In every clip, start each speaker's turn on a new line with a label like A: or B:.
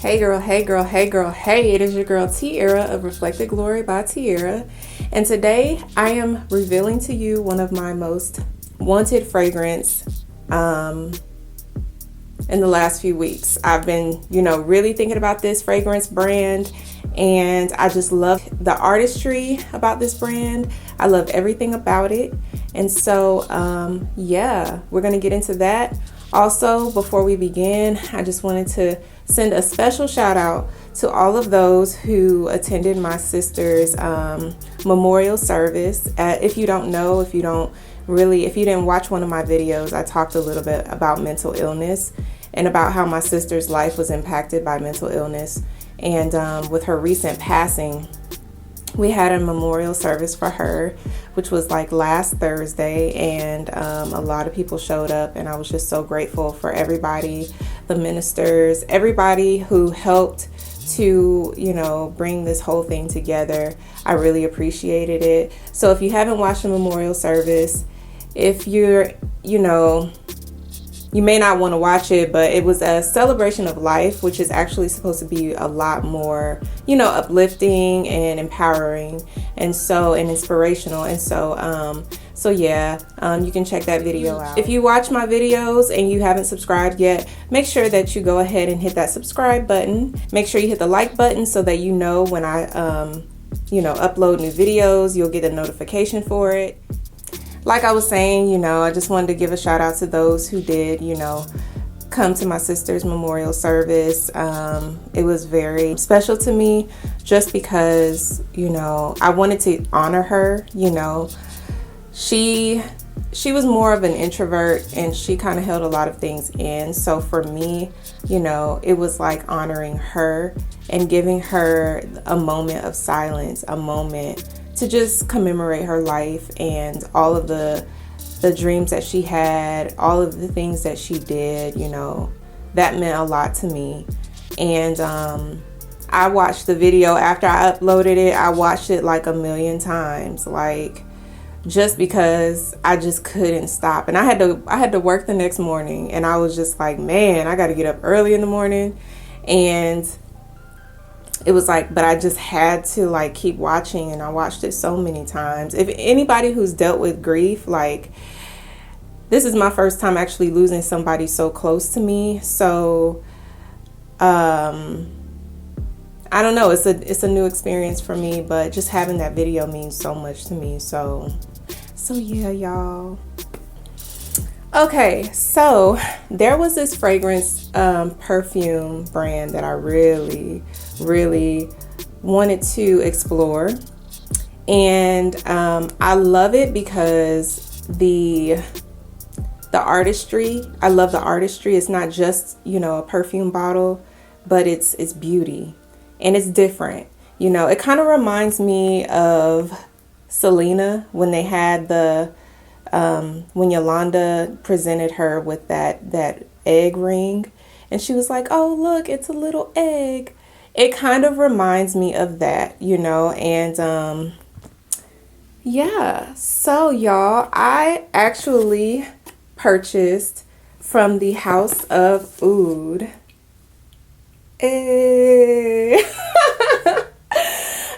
A: Hey girl, hey girl, hey girl, hey, it is your girl Tiara of Reflected Glory by Tiara, and today I am revealing to you one of my most wanted fragrance in the last few weeks. I've been, really thinking about this fragrance brand, and I just love the artistry about this brand. I love everything about it, and so we're gonna get into that. Also, before we begin, I just wanted to send a special shout out to all of those who attended my sister's memorial service. If you didn't watch one of my videos, I talked a little bit about mental illness and about how my sister's life was impacted by mental illness. And with her recent passing, we had a memorial service for her, which was like last Thursday, and a lot of people showed up, and I was just so grateful for everybody, the ministers, everybody who helped to, bring this whole thing together. I really appreciated it. So if you haven't watched the memorial service, if you're, you may not want to watch it, but it was a celebration of life, which is actually supposed to be a lot more, uplifting and empowering, and inspirational. And you can check that video out. If you watch my videos and you haven't subscribed yet, make sure that you go ahead and hit that subscribe button. Make sure you hit the like button so that you know when I, upload new videos, you'll get a notification for it. Like I was saying, I just wanted to give a shout out to those who did, come to my sister's memorial service. It was very special to me just because, I wanted to honor her. She was more of an introvert, and she kind of held a lot of things in. So for me, it was like honoring her and giving her a moment of silence, a moment to just commemorate her life and all of the dreams that she had, all of the things that she did. That meant a lot to me. And I watched the video after I uploaded it. I watched it like a million times, just because I just couldn't stop. And I had to work the next morning, and I was just like, man, I got to get up early in the morning. And it was but I just had to keep watching, and I watched it so many times. If anybody who's dealt with grief, this is my first time actually losing somebody so close to me. So, I don't know. It's a new experience for me, but just having that video means so much to me. So yeah, y'all. Okay, so there was this fragrance perfume brand that I really wanted to explore, and I love it because the artistry. I love the artistry. It's not just a perfume bottle, but it's beauty, and it's different. It kind of reminds me of Selena when they had when Yolanda presented her with that egg ring, and she was like, oh look, it's a little egg. It kind of reminds me of that, and so y'all, I actually purchased from the House of Oud.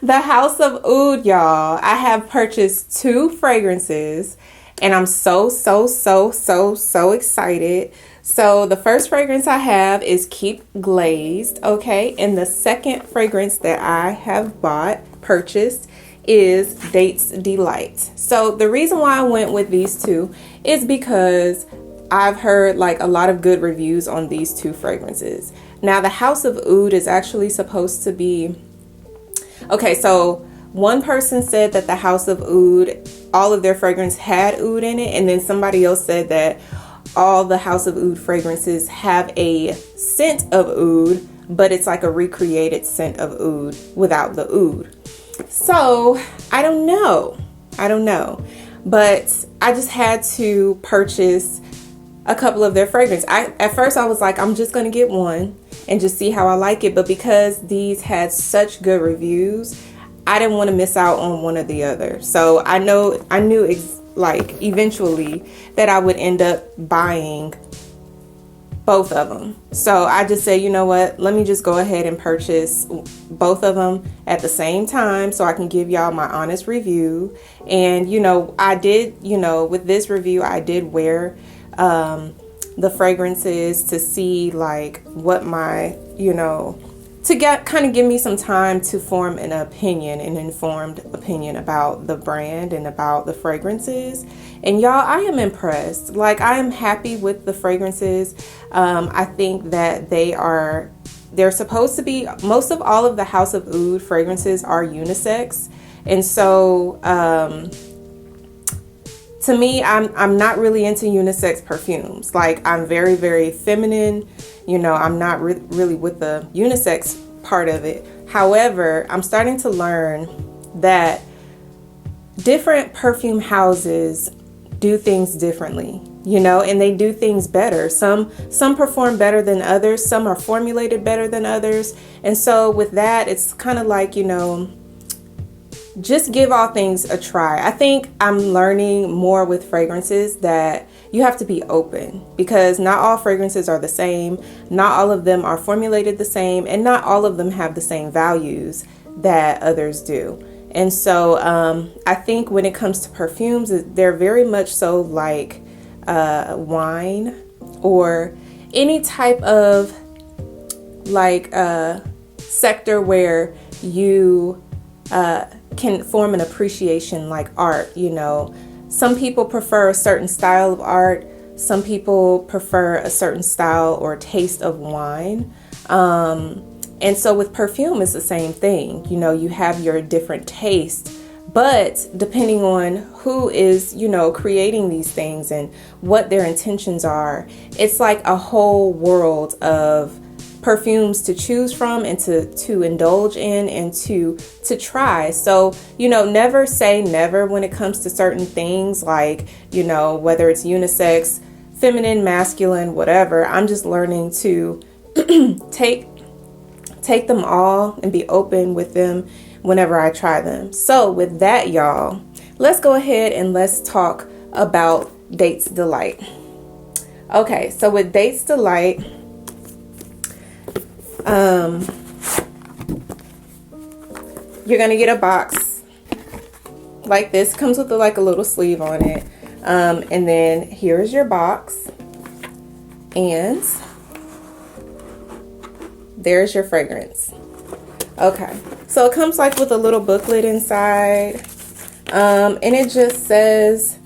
A: The House of Oud, y'all. I have purchased 2 fragrances, and I'm so excited. So the first fragrance I have is Keep Glazed, okay? And the second fragrance that I have purchased is Dates Delight. So the reason why I went with these 2 is because I've heard a lot of good reviews on these 2 fragrances. Now the House of Oud is actually supposed to be, okay, so one person said that the House of Oud, all of their fragrance had oud in it, and then somebody else said that all the House of Oud fragrances have a scent of oud, but it's like a recreated scent of oud without the oud. So I don't know, but I just had to purchase a couple of their fragrance. At first I was like, I'm just gonna get one and just see how I like it, but because these had such good reviews, I didn't want to miss out on one or the other. So I knew eventually that I would end up buying both of them. So I just said, you know what, let me just go ahead and purchase both of them at the same time so I can give y'all my honest review. And you know, I did, you know, with this review, I did wear the fragrances to see like what my, you know, to get kind of give me some time to form an opinion, an informed opinion about the brand and about the fragrances. And y'all, I am impressed. Like, I am happy with the fragrances. I think that they're supposed to be, most of all of the House of Oud fragrances are unisex. And so, to me, I'm not really into unisex perfumes. Like, I'm very, very feminine. You know, I'm not really with the unisex part of it. However, I'm starting to learn that different perfume houses do things differently, you know, and they do things better. Some perform better than others. Some are formulated better than others. And so with that, it's kind of like, you know, just give all things a try. I think I'm learning more with fragrances that you have to be open, because not all fragrances are the same. Not all of them are formulated the same, and not all of them have the same values that others do. And so I think when it comes to perfumes, they're very much so like wine or any type of like sector where you can form an appreciation, like art. You know, some people prefer a certain style of art. Some people prefer a certain style or taste of wine. And so with perfume, it's the same thing. You know, you have your different tastes, but depending on who is, you know, creating these things and what their intentions are, it's like a whole world of perfumes to choose from and to indulge in and to try. So, you know, never say never when it comes to certain things, like, you know, whether it's unisex, feminine, masculine, whatever. I'm just learning to take them all and be open with them whenever I try them. So with that, y'all, let's go ahead and let's talk about Dates Delight. Okay, so with Dates Delight, you're gonna get a box like this. Comes with like a little sleeve on it, and then here's your box, and there's your fragrance. Okay, so it comes like with a little booklet inside, and it just says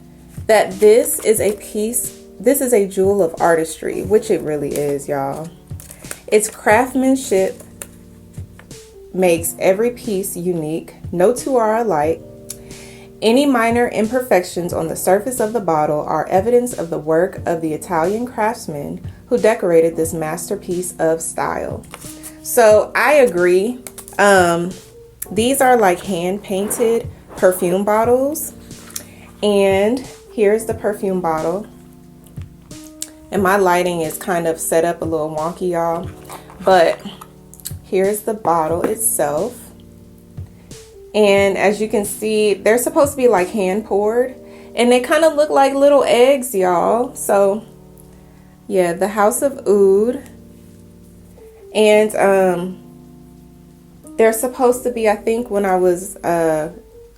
A: that this is a jewel of artistry, which it really is, y'all. Its craftsmanship makes every piece unique. No two are alike. Any minor imperfections on the surface of the bottle are evidence of the work of the Italian craftsman who decorated this masterpiece of style. So I agree. These are like hand painted perfume bottles. And here's the perfume bottle. And my lighting is kind of set up a little wonky, y'all. But here's the bottle itself. And as you can see, they're supposed to be like hand poured. And they kind of look like little eggs, y'all. So yeah, the House of Oud. And they're supposed to be, I think when I was,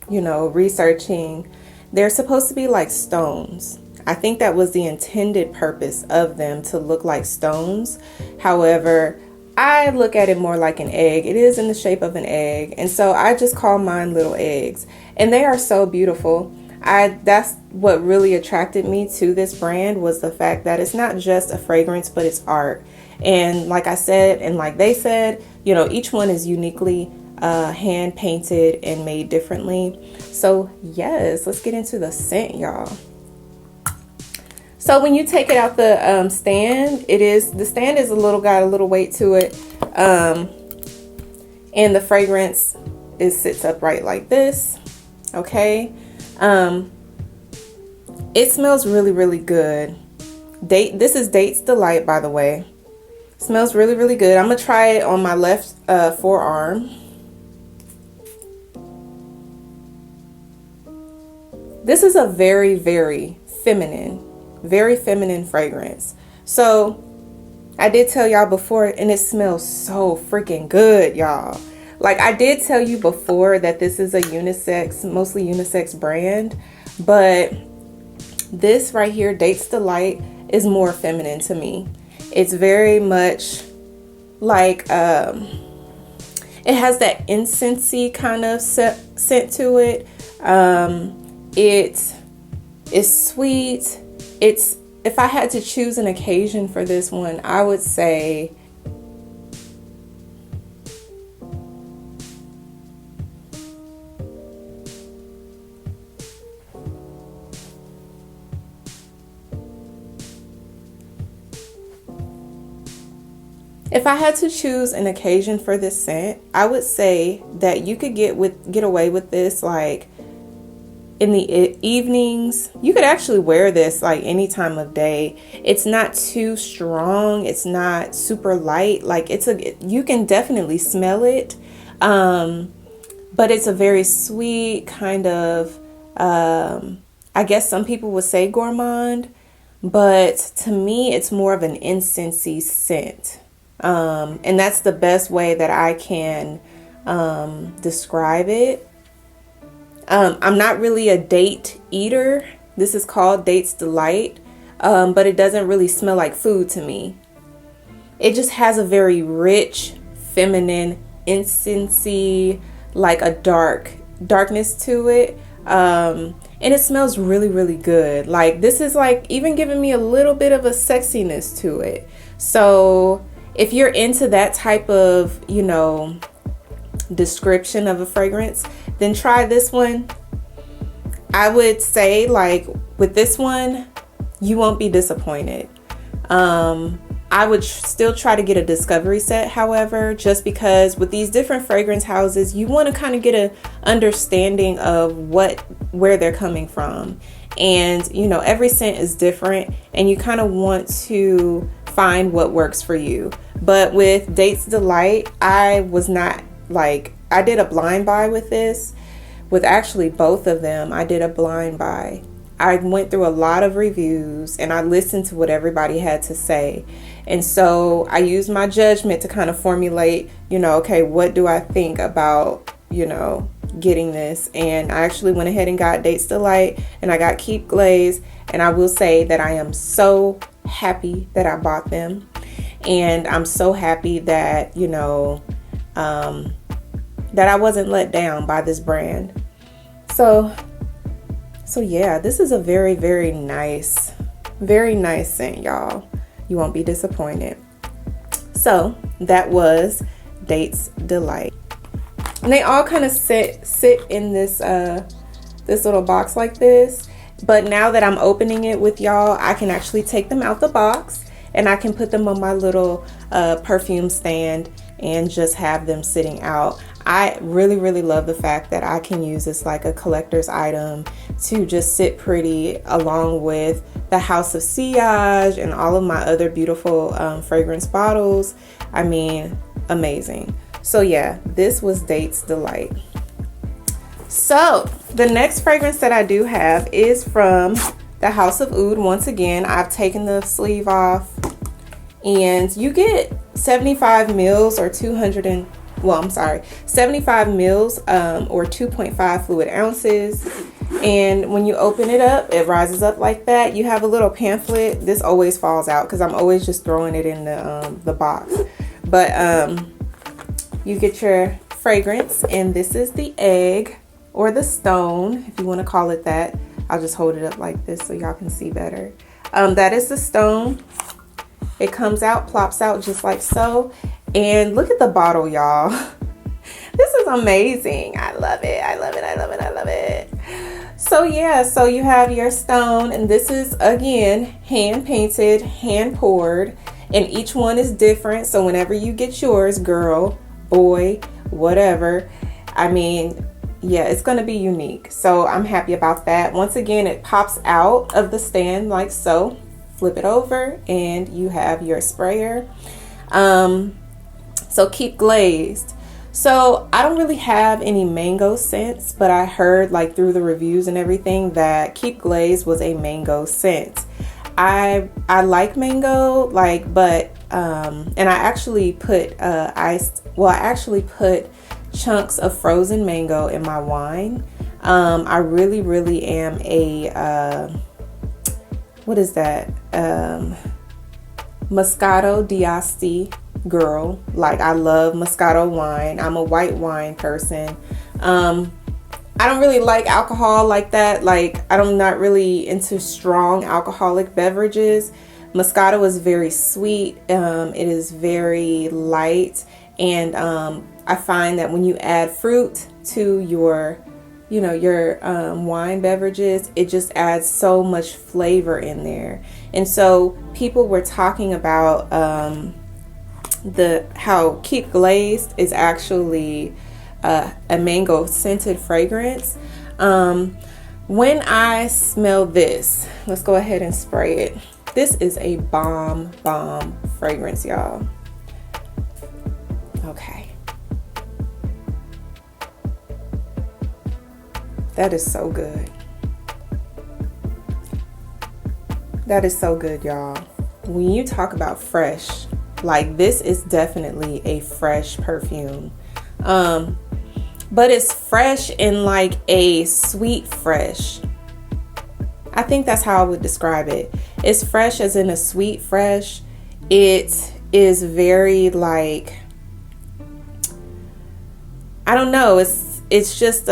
A: you know, researching, they're supposed to be like stones. I think that was the intended purpose of them, to look like stones. However, I look at it more like an egg. It is in the shape of an egg. And so I just call mine little eggs. And they are so beautiful. That's what really attracted me to this brand, was the fact that it's not just a fragrance, but it's art. And like I said, and like they said, you know, each one is uniquely hand painted and made differently. So yes, let's get into the scent, y'all. So when you take it out the stand, the stand is got a little weight to it, and the fragrance sits upright like this. Okay, it smells really, really good. This is Dates Delight, by the way. Smells really, really good. I'm gonna try it on my left forearm. This is a very, very feminine fragrance. So I did tell y'all before, and it smells so freaking good, y'all. Like, I did tell you before that this is a unisex, mostly unisex brand, but this right here, Dates Delight, is more feminine to me. It's very much like, it has that incensey kind of scent to it. It is sweet. If I had to choose an occasion for this one, I would say if I had to choose an occasion for this scent, I would say that you could get away with this like in the evenings. You could actually wear this like any time of day. It's not too strong. It's not super light. Like you can definitely smell it. But it's a very sweet kind of, I guess some people would say gourmand, but to me, it's more of an incensey scent. And that's the best way that I can describe it. I'm not really a date eater. This is called Dates Delight, but it doesn't really smell like food to me. It just has a very rich, feminine incensey, like a darkness to it. And it smells really, really good. Like, this is like even giving me a little bit of a sexiness to it. So if you're into that type of, description of a fragrance, then try this one. I would say, like, with this one, you won't be disappointed. I would still try to get a discovery set, however, just because with these different fragrance houses, you want to kind of get an understanding of where they're coming from. And, every scent is different, and you kind of want to find what works for you. But with Dates Delight, I did a blind buy with this. With actually both of them, I did a blind buy. I went through a lot of reviews and I listened to what everybody had to say. And so I used my judgment to kind of formulate, okay, what do I think about, getting this? And I actually went ahead and got Dates Delight, and I got Keep Glazed. And I will say that I am so happy that I bought them. And I'm so happy that, that I wasn't let down by this brand. So yeah, this is a very, very nice scent, y'all. You won't be disappointed. So that was Dates Delight. And they all kind of sit in this little box like this. But now that I'm opening it with y'all, I can actually take them out the box and I can put them on my little perfume stand and just have them sitting out. I really, really love the fact that I can use this like a collector's item to just sit pretty along with the House of Sillage and all of my other beautiful fragrance bottles. I mean, amazing. So yeah, this was Dates Delight. So the next fragrance that I do have is from the House of Oud. Once again, I've taken the sleeve off, and you get 75 mils or 75 mils or 2.5 fluid ounces. And when you open it up, it rises up like that. You have a little pamphlet. This always falls out because I'm always just throwing it in the box. But you get your fragrance, and this is the egg or the stone, if you want to call it that. I'll just hold it up like this so y'all can see better. That is the stone. It comes out, plops out just like so. And look at the bottle, y'all. This is amazing. I love it. I love it. I love it. I love it. So yeah, so you have your stone, and this is again hand painted, hand poured, and each one is different. So whenever you get yours, girl, boy, whatever, I mean, yeah, it's going to be unique. So I'm happy about that. Once again, it pops out of the stand like so. Flip it over and you have your sprayer. So Keep Glazed. So I don't really have any mango scents, but I heard like through the reviews and everything that Keep Glazed was a mango scent. I like mango, like, but and I actually put I actually put chunks of frozen mango in my wine. I really am a what is that? Moscato d'Asti girl. Like, I love Moscato wine. I'm a white wine person. I don't really like alcohol like that. Like, I'm not really into strong alcoholic beverages. Moscato is very sweet. It is very light. And I find that when you add fruit to your wine beverages, it just adds so much flavor in there. And so people were talking about how Keep Glazed is actually a mango scented fragrance. When I smell this, let's go ahead and spray it. This is a bomb fragrance, y'all. Okay. That is so good. That is so good, y'all. When you talk about fresh, like, this is definitely a fresh perfume. But it's fresh in like a sweet fresh. I think that's how I would describe it. It's fresh as in a sweet fresh. It is very, like, I don't know, it's just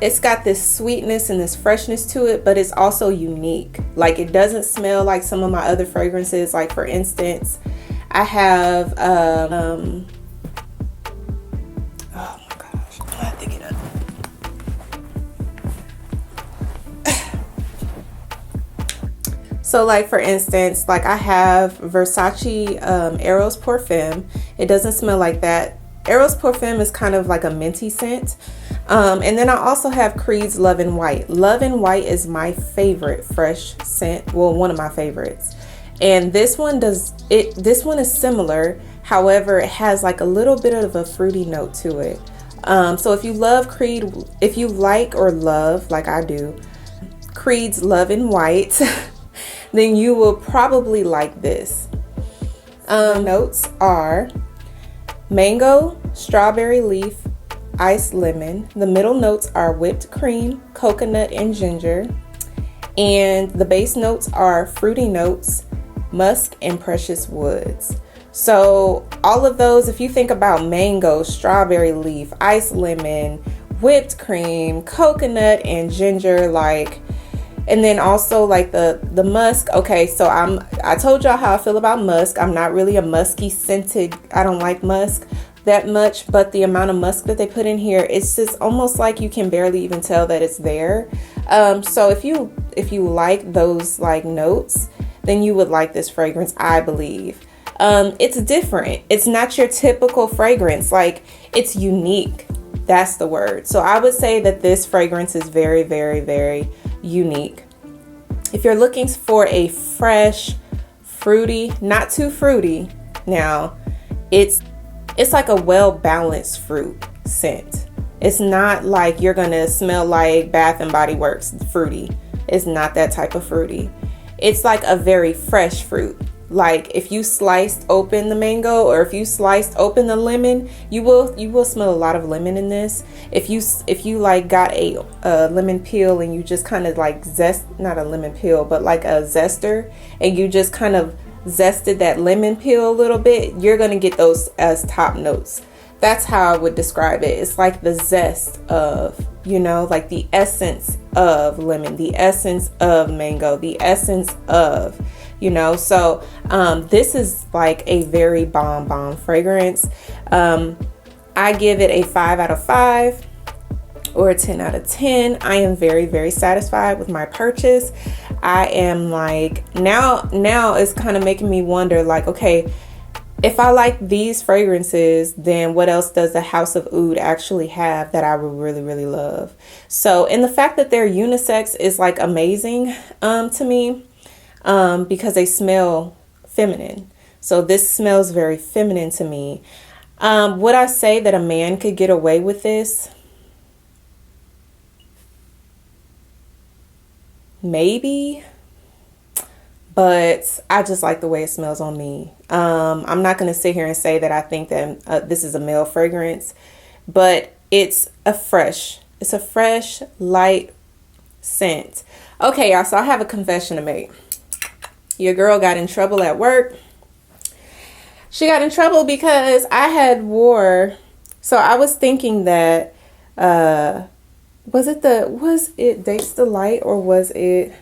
A: it's got this sweetness and this freshness to it, but it's also unique. Like, it doesn't smell like some of my other fragrances. Like, for instance, I have oh my gosh, I have to get up. So, like, for instance, like, I have Versace Eros Parfum. It doesn't smell like that. Eros Parfum is kind of like a minty scent. And then I also have Creed's Love and White. Love and White is my favorite fresh scent. Well, one of my favorites. And this one is similar. However, it has like a little bit of a fruity note to it. So if you love Creed, if you like or love, like I do, Creed's Love and White, then you will probably like this. Notes are mango, strawberry leaf, iced lemon. The middle notes are whipped cream, coconut, and ginger. And the base notes are fruity notes, musk, and precious woods. So all of those, if you think about mango, strawberry leaf, iced lemon, whipped cream, coconut, and ginger, like, and then also like the musk. Okay, so I told y'all how I feel about musk. I'm not really a musky scented, I don't like musk that much, but the amount of musk that they put in here, it's just almost like you can barely even tell that it's there. So if you like those like notes, then you would like this fragrance, I believe. It's different. It's not your typical fragrance. Like, it's unique. That's the word. So I would say that this fragrance is very, very, very unique. If you're looking for a fresh, fruity, not too fruity, now it's like a well-balanced fruit scent. It's not like you're gonna smell like Bath and Body Works fruity. It's not that type of fruity. It's like a very fresh fruit. Like, if you sliced open the mango or if you sliced open the lemon, you will smell a lot of lemon in this. If you like got a lemon peel and you just kind of like not a lemon peel, but like a zester, and you just kind of zested that lemon peel a little bit, you're going to get those as top notes. That's how I would describe it. It's like the zest of, like the essence of lemon, the essence of mango, the essence of, so this is like a very bomb fragrance. I give it a 5 out of 5 or a 10 out of 10. I am very, very satisfied with my purchase. I am like, now it's kind of making me wonder, like, okay, if I like these fragrances, then what else does the House of Oud actually have that I would really, really love? So, and the fact that they're unisex is like amazing to me, because they smell feminine. So this smells very feminine to me. Would I say that a man could get away with this? maybe, but I just like the way it smells on me. I'm not going to sit here and say that I think that this is a male fragrance, but it's a fresh, light scent. Okay, y'all, so I have a confession to make. Your girl got in trouble at work. She got in trouble because I had wore, so I was thinking that, was it Dates Delight, or was it,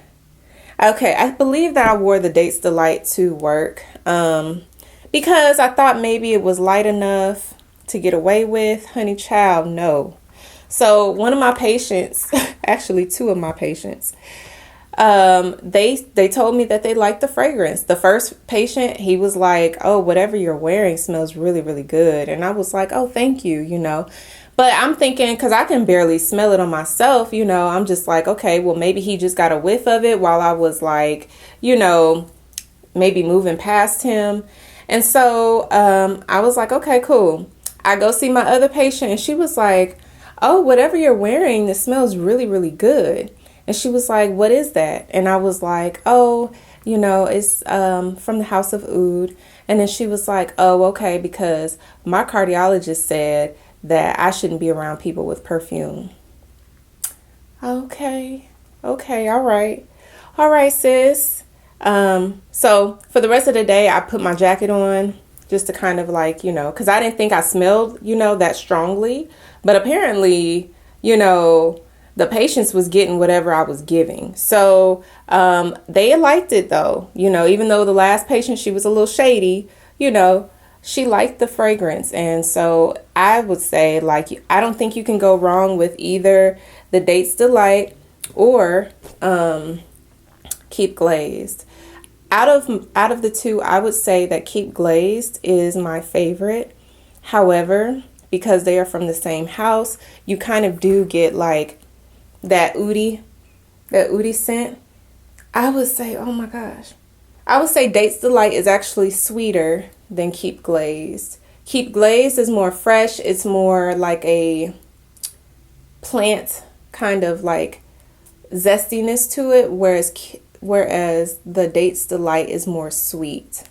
A: okay, I believe that I wore the Dates Delight to work, because I thought maybe it was light enough to get away with. Honey child, no. So one of my patients, actually two of my patients, they told me that they liked the fragrance. The first patient, he was like, oh, whatever you're wearing smells really, really good. And I was like, oh, thank you, you know. But I'm thinking, because I can barely smell it on myself, you know, I'm just like, okay, well, maybe he just got a whiff of it while I was like, you know, maybe moving past him. And so I was like, okay, cool. I go see my other patient and she was like, oh, whatever you're wearing, this smells really, really good. And she was like, what is that? And I was like, oh, you know, it's from the House of Oud. And then she was like, oh, okay, because my cardiologist said that I shouldn't be around people with perfume. Okay, all right, sis. So for the rest of the day, I put my jacket on just to kind of like, you know, because I didn't think I smelled, you know, that strongly. But apparently, you know, the patients was getting whatever I was giving. So they liked it though, you know, even though the last patient, she was a little shady, you know, she liked the fragrance. And so I would say, like, I don't think you can go wrong with either the Dates Delight or Keep Glazed. Out of the two, I would say that Keep Glazed is my favorite. However, because they are from the same house, you kind of do get like that oudi scent. I would say, oh my gosh, I would say Dates Delight is actually sweeter than Keep Glazed. Keep Glazed is more fresh. It's more like a plant kind of like zestiness to it, whereas the Dates Delight is more sweet.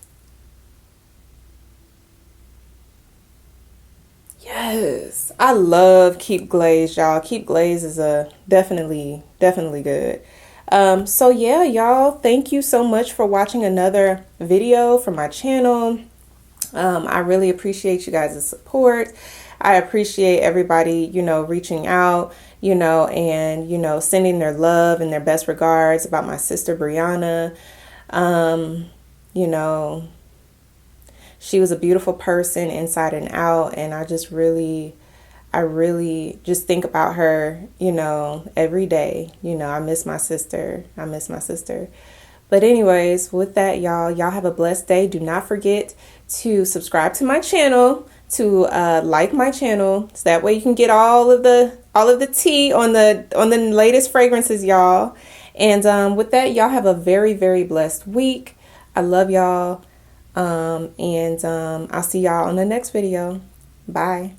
A: Yes, I love Keep Glazed, y'all. Keep Glazed is definitely good. So yeah, y'all, thank you so much for watching another video from my channel. I really appreciate you guys' support. I appreciate everybody, you know, reaching out, you know, and, you know, sending their love and their best regards about my sister Brianna. You know, she was a beautiful person inside and out, and I really just think about her, you know, every day. You know, I miss my sister. But anyways, with that, y'all have a blessed day. Do not forget to subscribe to my channel, to like my channel, so that way you can get all of the tea on the latest fragrances, y'all. And with that, y'all have a very, very blessed week. I love y'all. And I'll see y'all on the next video. Bye.